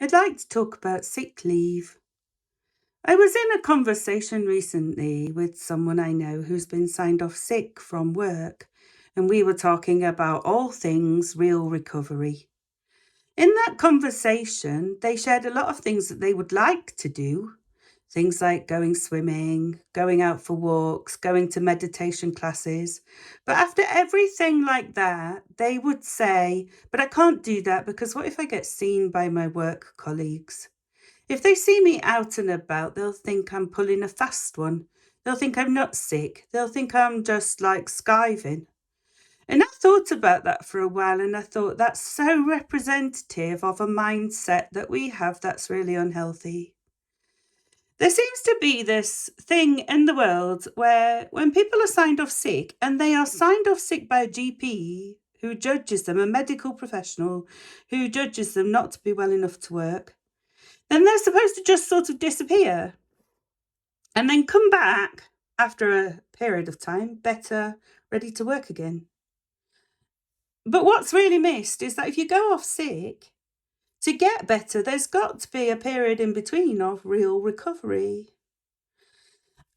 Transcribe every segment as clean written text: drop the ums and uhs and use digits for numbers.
I'd like to talk about sick leave. I was in a conversation recently with someone I know who's been signed off sick from work, and we were talking about all things real recovery. In that conversation, they shared a lot of things that they would like to do. Things like going swimming, going out for walks, going to meditation classes. But after everything like that, they would say, but I can't do that because what if I get seen by my work colleagues? If they see me out and about, they'll think I'm pulling a fast one. They'll think I'm not sick. They'll think I'm just like skiving. And I thought about that for a while and I thought that's so representative of a mindset that we have that's really unhealthy. There seems to be this thing in the world where when people are signed off sick and they are signed off sick by a GP who judges them, a medical professional who judges them not to be well enough to work, then they're supposed to just sort of disappear and then come back after a period of time better, ready to work again. But what's really missed is that if you go off sick, to get better, there's got to be a period in between of real recovery.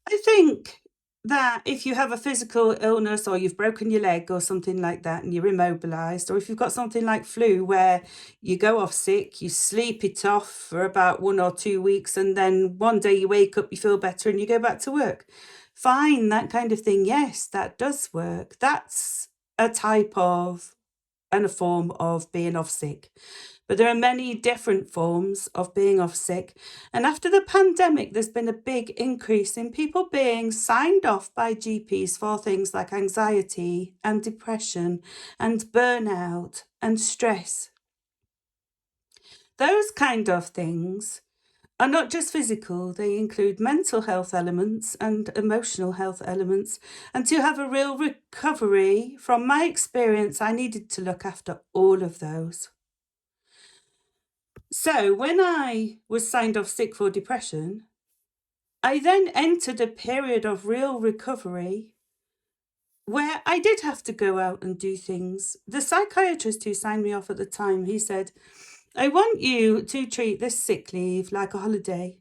I think that if you have a physical illness or you've broken your leg or something like that and you're immobilized, or if you've got something like flu where you go off sick, you sleep it off for about 1 or 2 weeks, and then one day you wake up, you feel better and you go back to work. Fine, that kind of thing. Yes, that does work. That's a type of and a form of being off sick. But there are many different forms of being off sick. And after the pandemic, there's been a big increase in people being signed off by GPs for things like anxiety and depression and burnout and stress. Those kind of things are not just physical, they include mental health elements and emotional health elements. And to have a real recovery, from my experience, I needed to look after all of those. So when I was signed off sick for depression, I then entered a period of real recovery where I did have to go out and do things. The psychiatrist who signed me off at the time, he said, I want you to treat this sick leave like a holiday.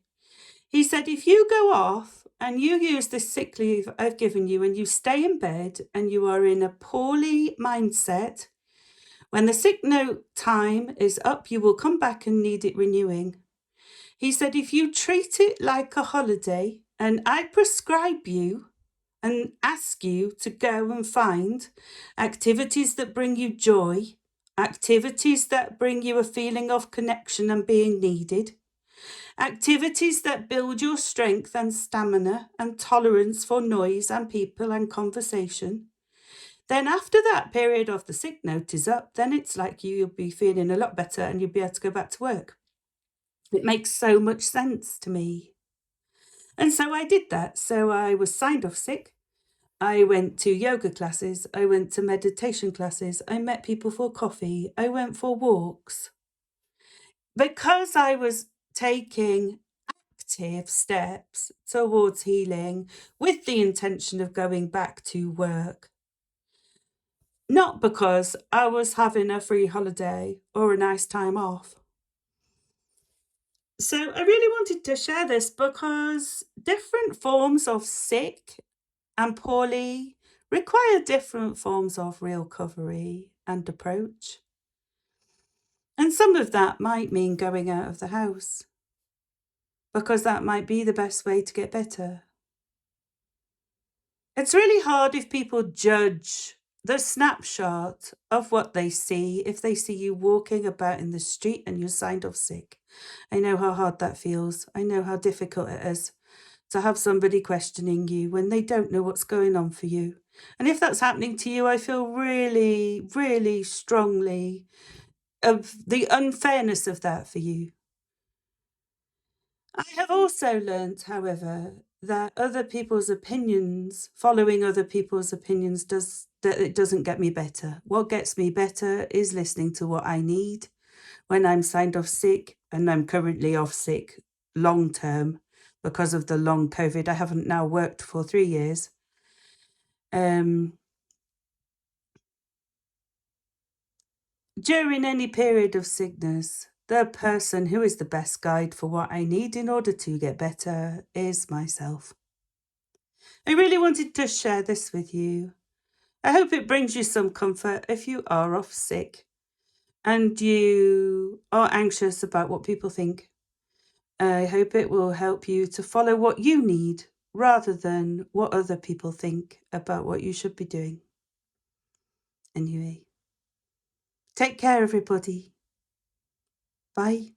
He said, if you go off and you use this sick leave I've given you and you stay in bed and you are in a poorly mindset, when the sick note time is up, you will come back and need it renewing. He said, if you treat it like a holiday and I prescribe you and ask you to go and find activities that bring you joy, activities that bring you a feeling of connection and being needed, activities that build your strength and stamina and tolerance for noise and people and conversation, then after that period of the sick note is up, then it's like you'll be feeling a lot better and you'll be able to go back to work. It makes so much sense to me. And so I did that. So I was signed off sick. I went to yoga classes. I went to meditation classes. I met people for coffee. I went for walks. Because I was taking active steps towards healing with the intention of going back to work. Not because I was having a free holiday or a nice time off. So I really wanted to share this because different forms of sick and poorly require different forms of recovery and approach. And some of that might mean going out of the house because that might be the best way to get better. It's really hard if people judge the snapshot of what they see if they see you walking about in the street and you're signed off sick. I know how hard that feels. I know how difficult it is to have somebody questioning you when they don't know what's going on for you. And if that's happening to you, I feel really, really strongly of the unfairness of that for you. I have also learnt, however, that other people's opinions, following other people's opinions, it doesn't get me better. What gets me better is listening to what I need when I'm signed off sick, and I'm currently off sick long term because of the long COVID. I haven't now worked for 3 years. During any period of sickness, The person who is the best guide for what I need in order to get better is myself. I really wanted to share this with you. I hope it brings you some comfort if you are off sick and you are anxious about what people think. I hope it will help you to follow what you need rather than what other people think about what you should be doing. Anyway, take care, everybody. Bye.